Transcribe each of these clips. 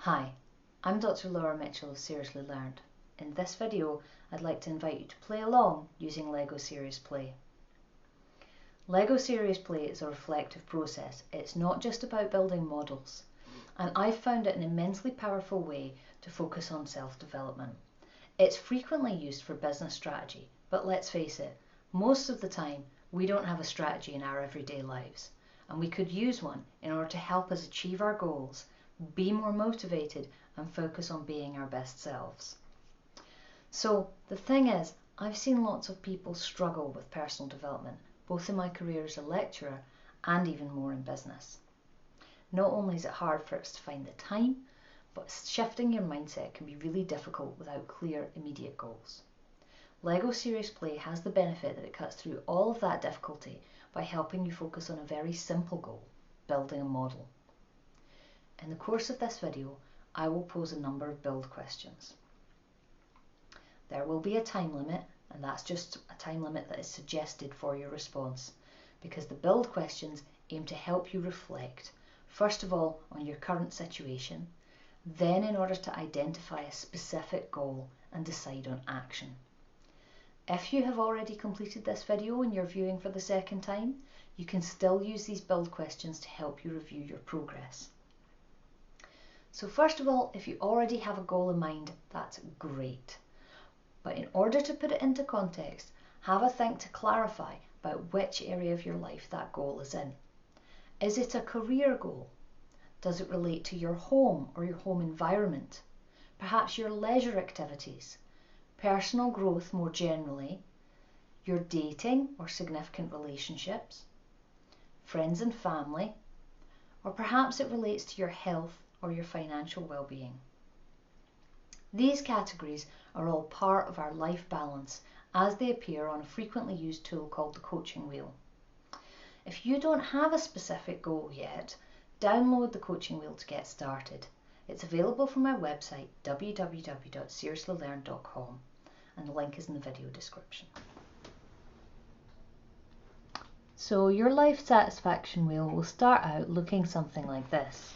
Hi, I'm Dr. Laura Mitchell of Seriously Learned. In this video, I'd like to invite you to play along using LEGO Serious Play. LEGO Serious Play is a reflective process. It's not just about building models, and I've found it an immensely powerful way to focus on self-development. It's frequently used for business strategy, but let's face it, most of the time we don't have a strategy in our everyday lives, and we could use one in order to help us achieve our goals, be more motivated, and focus on being our best selves. So the thing is, I've seen lots of people struggle with personal development, both in my career as a lecturer and even more in business. Not only is it hard for us to find the time, but shifting your mindset can be really difficult without clear, immediate goals. LEGO Serious Play has the benefit that it cuts through all of that difficulty by helping you focus on a very simple goal, building a model. In the course of this video, I will pose a number of build questions. There will be a time limit, and that's just a time limit that is suggested for your response, because the build questions aim to help you reflect, first of all, on your current situation, then in order to identify a specific goal and decide on action. If you have already completed this video and you're viewing for the second time, you can still use these build questions to help you review your progress. So first of all, if you already have a goal in mind, that's great. But in order to put it into context, have a think to clarify about which area of your life that goal is in. Is it a career goal? Does it relate to your home or your home environment? Perhaps your leisure activities, personal growth more generally, your dating or significant relationships, friends and family, or perhaps it relates to your health or your financial well-being. These categories are all part of our life balance as they appear on a frequently used tool called the coaching wheel. If you don't have a specific goal yet, download the coaching wheel to get started. It's available from my website www.seriouslylearned.com, and the link is in the video description. So your life satisfaction wheel will start out looking something like this.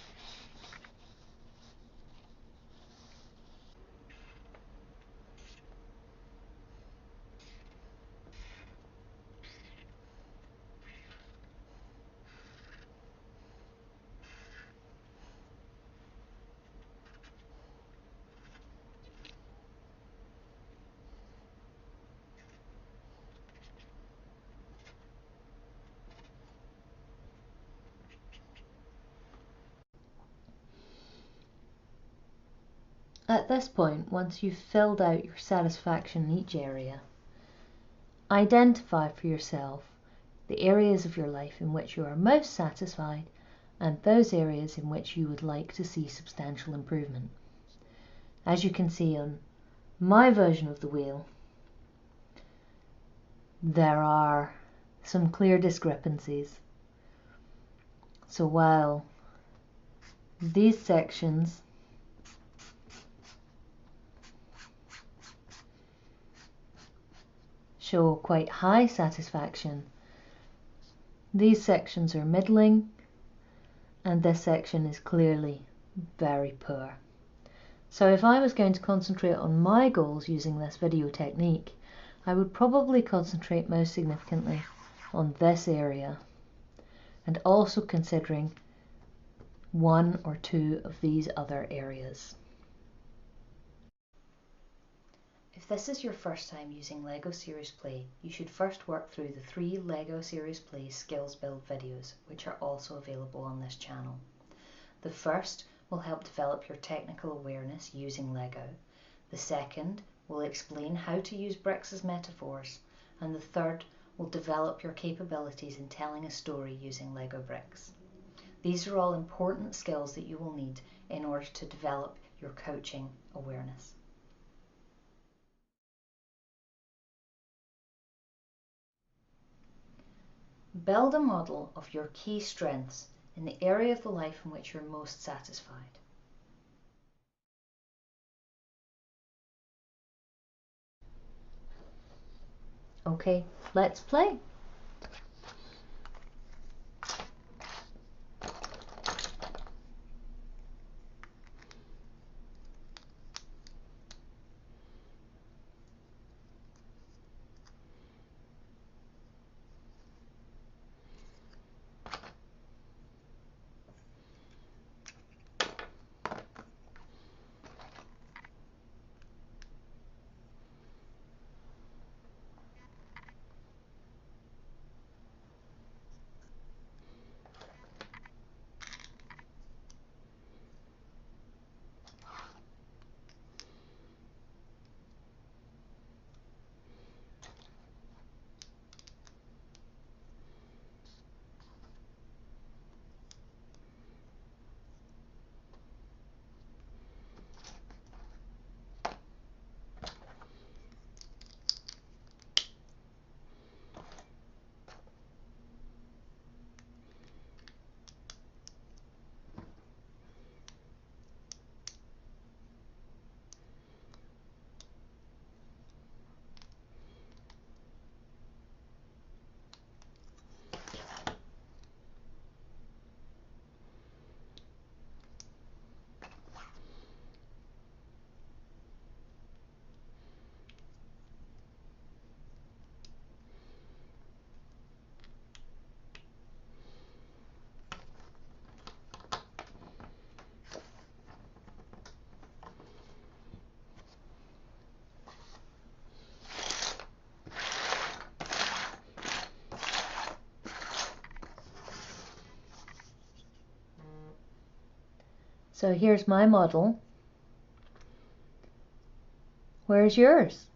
At this point, once you've filled out your satisfaction in each area, identify for yourself the areas of your life in which you are most satisfied and those areas in which you would like to see substantial improvement. As you can see on my version of the wheel, there are some clear discrepancies. So while these sections show quite high satisfaction, these sections are middling, and this section is clearly very poor. So if I was going to concentrate on my goals using this video technique, I would probably concentrate most significantly on this area, and also considering one or two of these other areas. If this is your first time using LEGO Serious Play, you should first work through the 3 LEGO Serious Play Skills Build videos, which are also available on this channel. The first will help develop your technical awareness using LEGO. The second will explain how to use bricks as metaphors, and the third will develop your capabilities in telling a story using LEGO bricks. These are all important skills that you will need in order to develop your coaching awareness. Build a model of your key strengths in the area of the life in which you're most satisfied. Okay, let's play. So here's my model. Where's yours?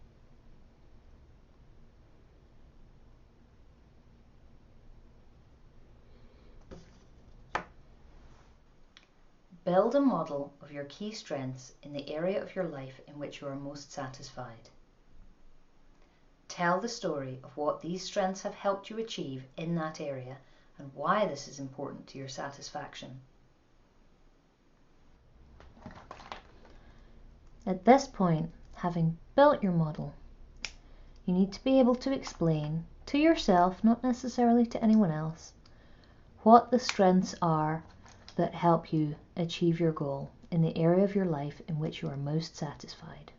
Build a model of your key strengths in the area of your life in which you are most satisfied. Tell the story of what these strengths have helped you achieve in that area and why this is important to your satisfaction. At this point, having built your model, you need to be able to explain to yourself, not necessarily to anyone else, what the strengths are that help you achieve your goal in the area of your life in which you are most satisfied.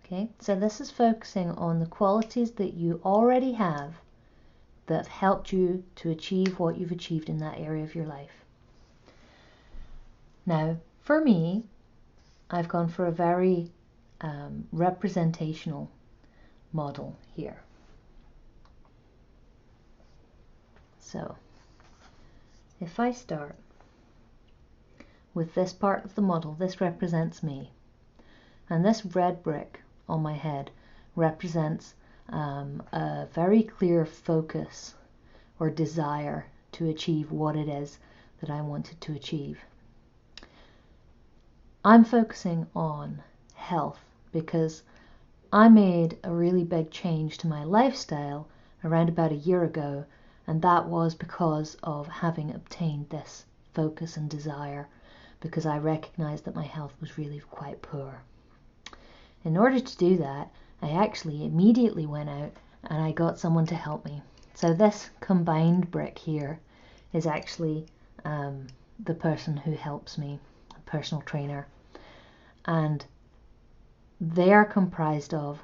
Okay, so this is focusing on the qualities that you already have that have helped you to achieve what you've achieved in that area of your life. Now, for me, I've gone for a very representational model here. So, if I start with this part of the model, this represents me. And this red brick on my head represents a very clear focus or desire to achieve what it is that I wanted to achieve. I'm focusing on health because I made a really big change to my lifestyle around about a year ago, and that was because of having obtained this focus and desire, because I recognized that my health was really quite poor. In order to do that, I actually immediately went out and I got someone to help me. So this combined brick here is actually the person who helps me, a personal trainer. And they are comprised of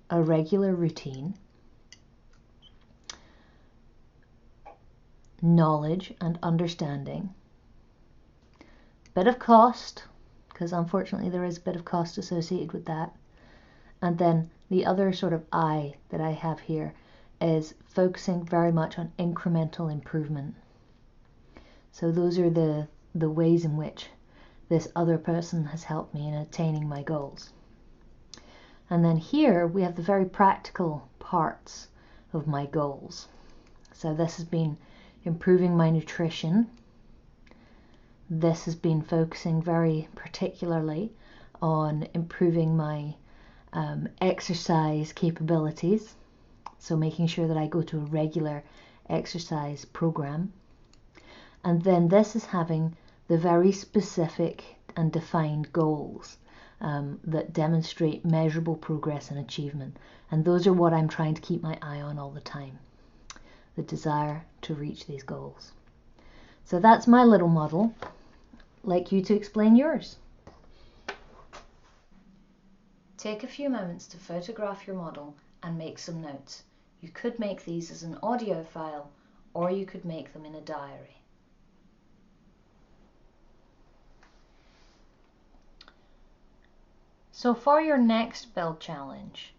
a regular routine, knowledge and understanding, bit of cost, because unfortunately there is a bit of cost associated with that. And then the other sort of I that I have here is focusing very much on incremental improvement. So those are the ways in which this other person has helped me in attaining my goals. And then here we have the very practical parts of my goals. So this has been improving my nutrition. This has been focusing very particularly on improving my exercise capabilities. So making sure that I go to a regular exercise program. And then this is having the very specific and defined goals that demonstrate measurable progress and achievement. And those are what I'm trying to keep my eye on all the time. The desire to reach these goals. So that's my little model. I'd like you to explain yours. Take a few moments to photograph your model and make some notes. You could make these as an audio file, or you could make them in a diary. So for your next build challenge,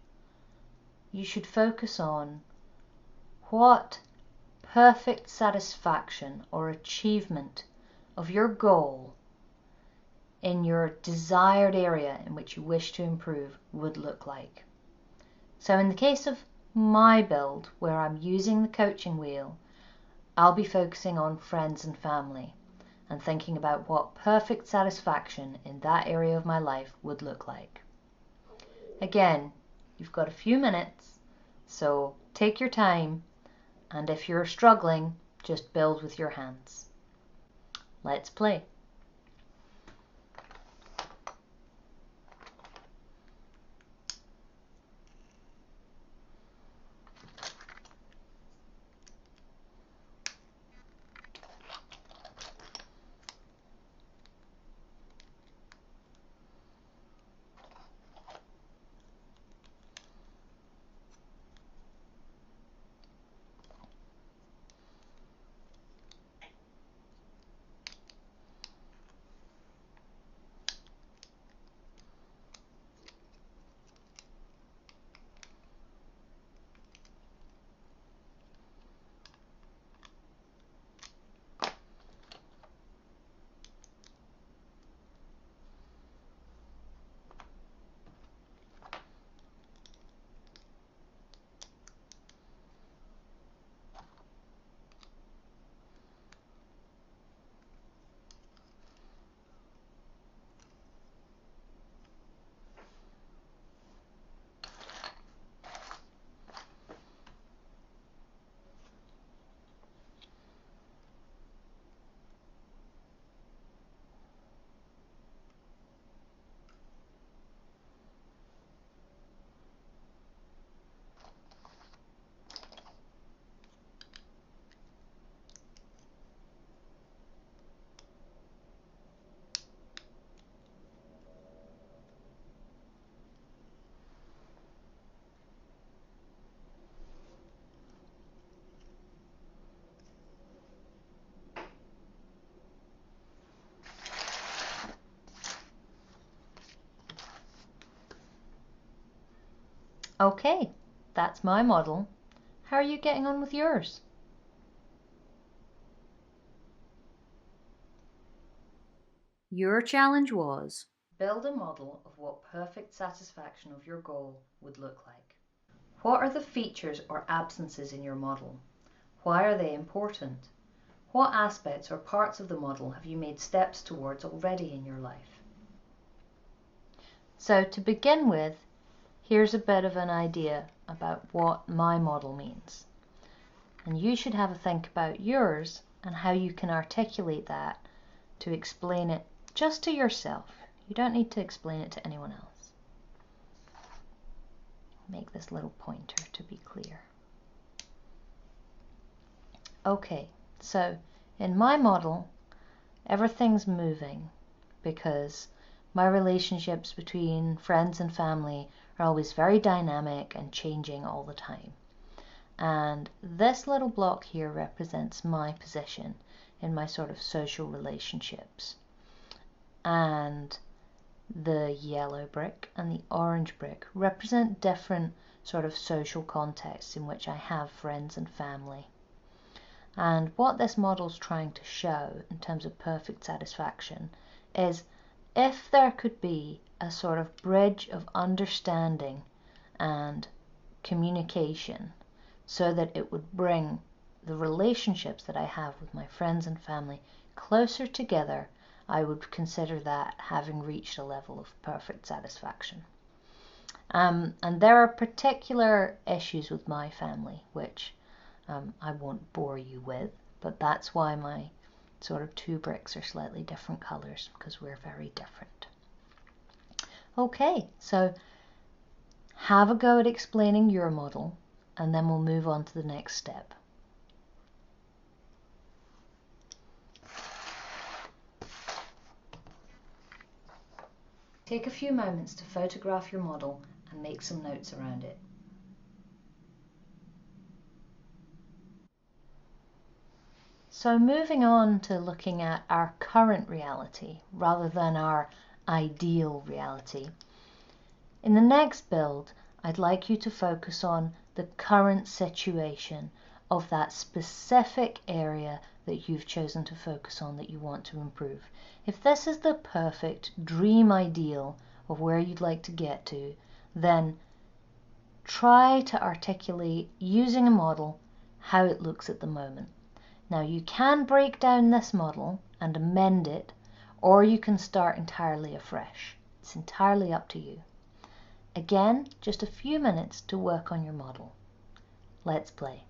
you should focus on what perfect satisfaction or achievement of your goal in your desired area in which you wish to improve would look like. So in the case of my build, where I'm using the coaching wheel, I'll be focusing on friends and family and thinking about what perfect satisfaction in that area of my life would look like. Again, you've got a few minutes, so take your time, and if you're struggling, just build with your hands. Let's play. Okay, that's my model. How are you getting on with yours? Your challenge was build a model of what perfect satisfaction of your goal would look like. What are the features or absences in your model? Why are they important? What aspects or parts of the model have you made steps towards already in your life? So to begin with, here's a bit of an idea about what my model means. And you should have a think about yours and how you can articulate that to explain it just to yourself. You don't need to explain it to anyone else. Make this little pointer to be clear. Okay, so in my model, everything's moving because my relationships between friends and family are always very dynamic and changing all the time. And this little block here represents my position in my sort of social relationships. And the yellow brick and the orange brick represent different sort of social contexts in which I have friends and family. And what this model's trying to show in terms of perfect satisfaction is if there could be a sort of bridge of understanding and communication so that it would bring the relationships that I have with my friends and family closer together, I would consider that having reached a level of perfect satisfaction. And there are particular issues with my family, which I won't bore you with, but that's why my sort of two bricks are slightly different colors, because we're very different. Okay, so have a go at explaining your model, and then we'll move on to the next step. Take a few moments to photograph your model and make some notes around it. So moving on to looking at our current reality rather than our ideal reality. In the next build, I'd like you to focus on the current situation of that specific area that you've chosen to focus on that you want to improve. If this is the perfect dream ideal of where you'd like to get to, then try to articulate using a model how it looks at the moment. Now you can break down this model and amend it, or you can start entirely afresh. It's entirely up to you. Again, just a few minutes to work on your model. Let's play.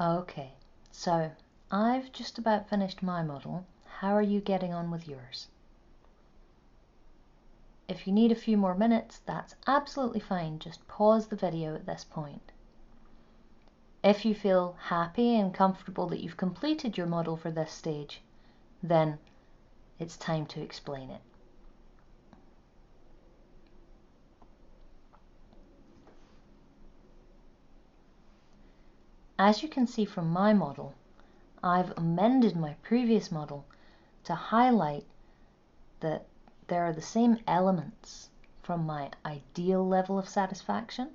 Okay, so I've just about finished my model. How are you getting on with yours? If you need a few more minutes, that's absolutely fine. Just pause the video at this point. If you feel happy and comfortable that you've completed your model for this stage, then it's time to explain it. As you can see from my model, I've amended my previous model to highlight that there are the same elements from my ideal level of satisfaction,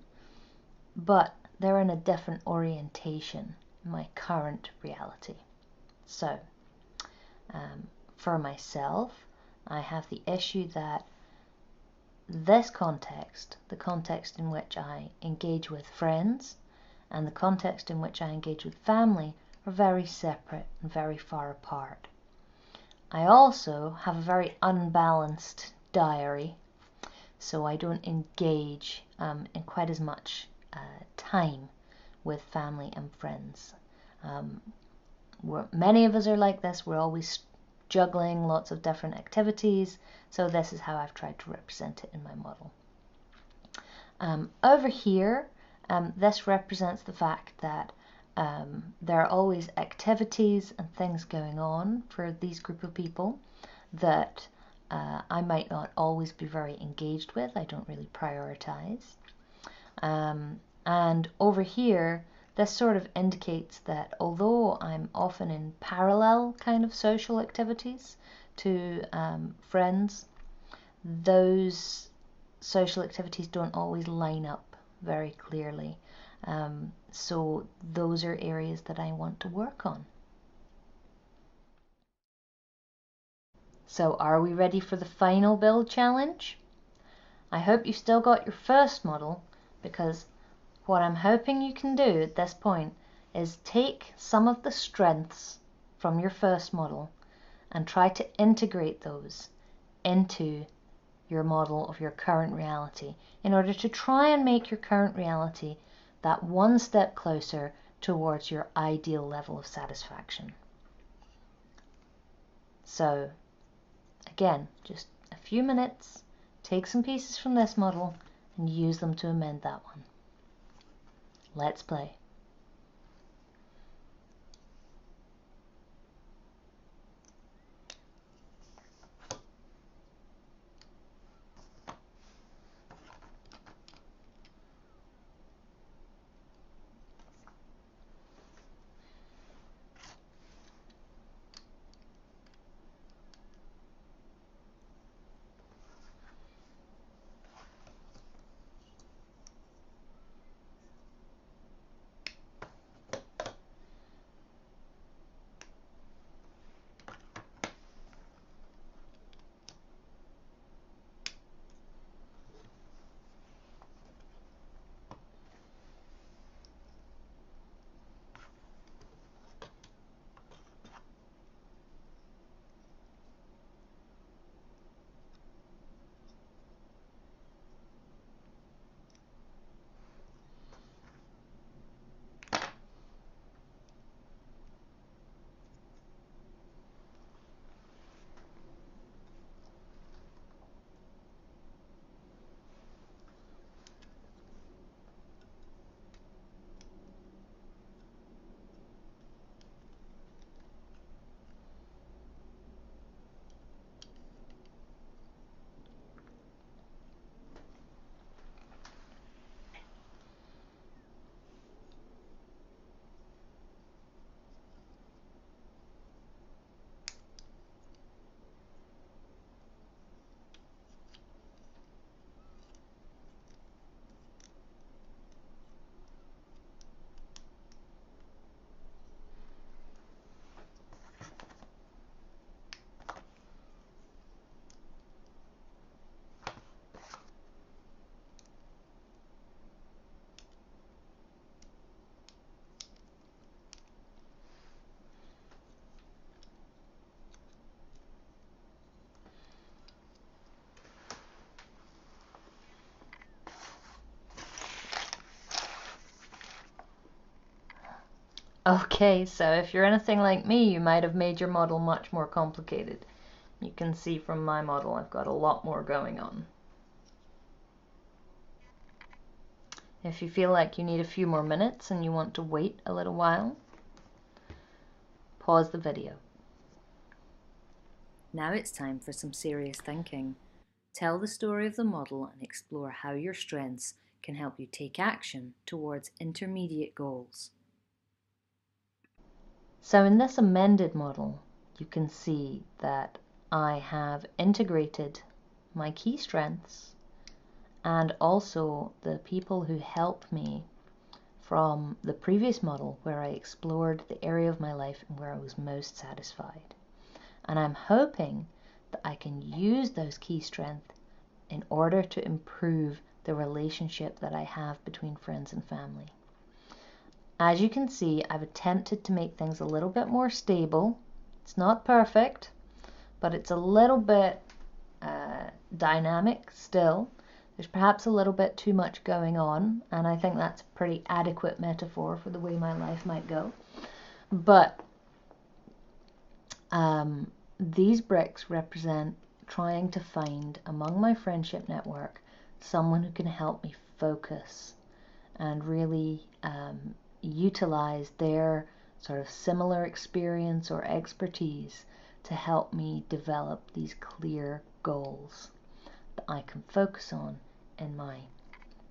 but they're in a different orientation in my current reality. So, for myself, I have the issue that this context, the context in which I engage with friends, and the context in which I engage with family are very separate and very far apart. I also have a very unbalanced diary, so I don't engage in quite as much time with family and friends. Many of us are like this. We're always juggling lots of different activities, so this is how I've tried to represent it in my model. Over here, this represents the fact that there are always activities and things going on for these group of people that I might not always be very engaged with. I don't really prioritize. And over here, this sort of indicates that although I'm often in parallel kind of social activities to friends, those social activities don't always line up very clearly. So those are areas that I want to work on. So are we ready for the final build challenge? I hope you've still got your first model, because what I'm hoping you can do at this point is take some of the strengths from your first model and try to integrate those into your model of your current reality in order to try and make your current reality that one step closer towards your ideal level of satisfaction. So again, just a few minutes, take some pieces from this model and use them to amend that one. Let's play. Okay, so if you're anything like me, you might have made your model much more complicated. You can see from my model I've got a lot more going on. If you feel like you need a few more minutes and you want to wait a little while, pause the video. Now it's time for some serious thinking. Tell the story of the model and explore how your strengths can help you take action towards intermediate goals. So in this amended model, you can see that I have integrated my key strengths and also the people who helped me from the previous model where I explored the area of my life and where I was most satisfied. And I'm hoping that I can use those key strengths in order to improve the relationship that I have between friends and family. As you can see, I've attempted to make things a little bit more stable. It's not perfect, but it's a little bit dynamic still. There's perhaps a little bit too much going on, and I think that's a pretty adequate metaphor for the way my life might go. But these bricks represent trying to find among my friendship network someone who can help me focus and really utilize their sort of similar experience or expertise to help me develop these clear goals that I can focus on in my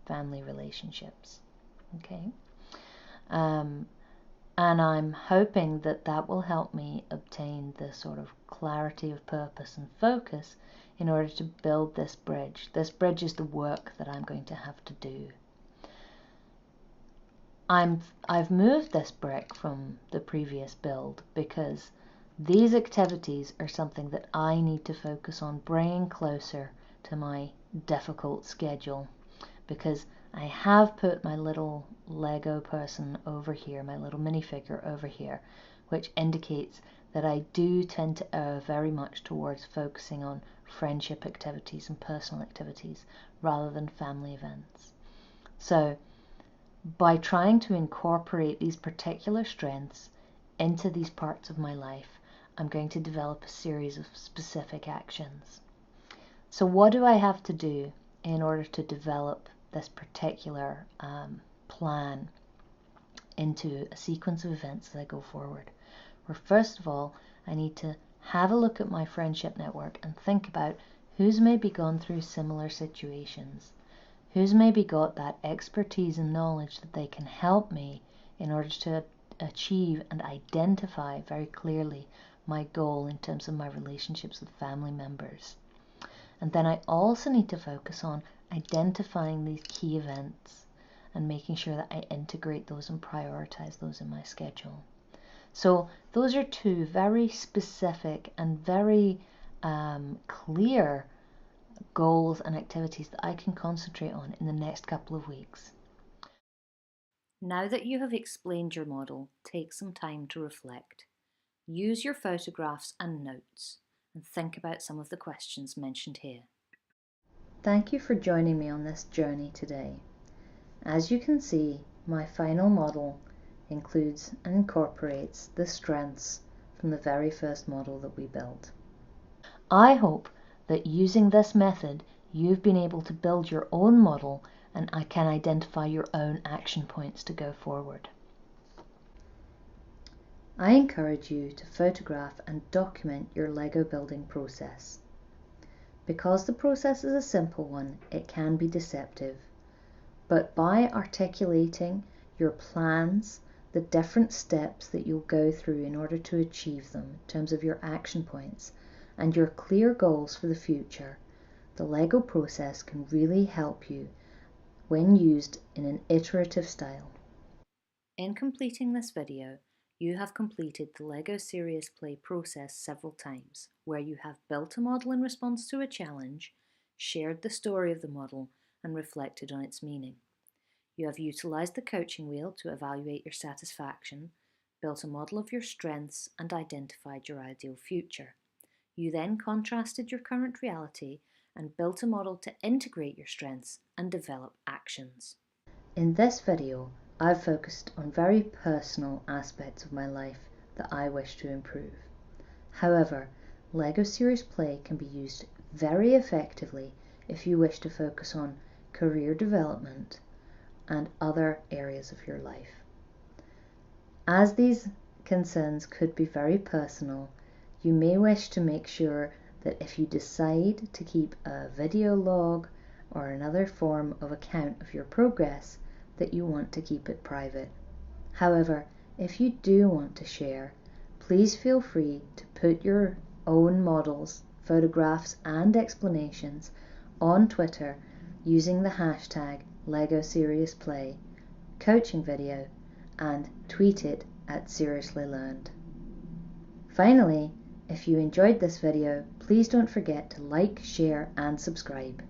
family relationships. Okay. And I'm hoping that that will help me obtain the sort of clarity of purpose and focus in order to build this bridge. This bridge is the work that I'm going to have to do. I've moved this brick from the previous build because these activities are something that I need to focus on bringing closer to my difficult schedule, because I have put my little Lego person over here, my little minifigure over here, which indicates that I do tend to err very much towards focusing on friendship activities and personal activities rather than family events. So by trying to incorporate these particular strengths into these parts of my life, I'm going to develop a series of specific actions. So what do I have to do in order to develop this particular plan into a sequence of events as I go forward? Well, first of all, I need to have a look at my friendship network and think about who's maybe gone through similar situations, who's maybe got that expertise and knowledge that they can help me in order to achieve and identify very clearly my goal in terms of my relationships with family members. And then I also need to focus on identifying these key events and making sure that I integrate those and prioritize those in my schedule. So those are two very specific and very clear goals and activities that I can concentrate on in the next couple of weeks. Now that you have explained your model, take some time to reflect. Use your photographs and notes and think about some of the questions mentioned here. Thank you for joining me on this journey today. As you can see, my final model includes and incorporates the strengths from the very first model that we built. I hope that using this method, you've been able to build your own model and I can identify your own action points to go forward. I encourage you to photograph and document your Lego building process. Because the process is a simple one, it can be deceptive. But by articulating your plans, the different steps that you'll go through in order to achieve them in terms of your action points and your clear goals for the future, the Lego process can really help you when used in an iterative style. In completing this video, you have completed the LEGO Serious Play process several times, where you have built a model in response to a challenge, shared the story of the model, and reflected on its meaning. You have utilised the coaching wheel to evaluate your satisfaction, built a model of your strengths, and identified your ideal future. You then contrasted your current reality and built a model to integrate your strengths and develop actions. In this video, I've focused on very personal aspects of my life that I wish to improve. However, LEGO Serious Play can be used very effectively if you wish to focus on career development and other areas of your life. As these concerns could be very personal, you may wish to make sure that if you decide to keep a video log or another form of account of your progress, that you want to keep it private. However, if you do want to share, please feel free to put your own models, photographs and explanations on Twitter using the hashtag LegoSeriousPlay, coaching video, and tweet it at Seriously Learned. Finally, if you enjoyed this video, please don't forget to like, share and subscribe.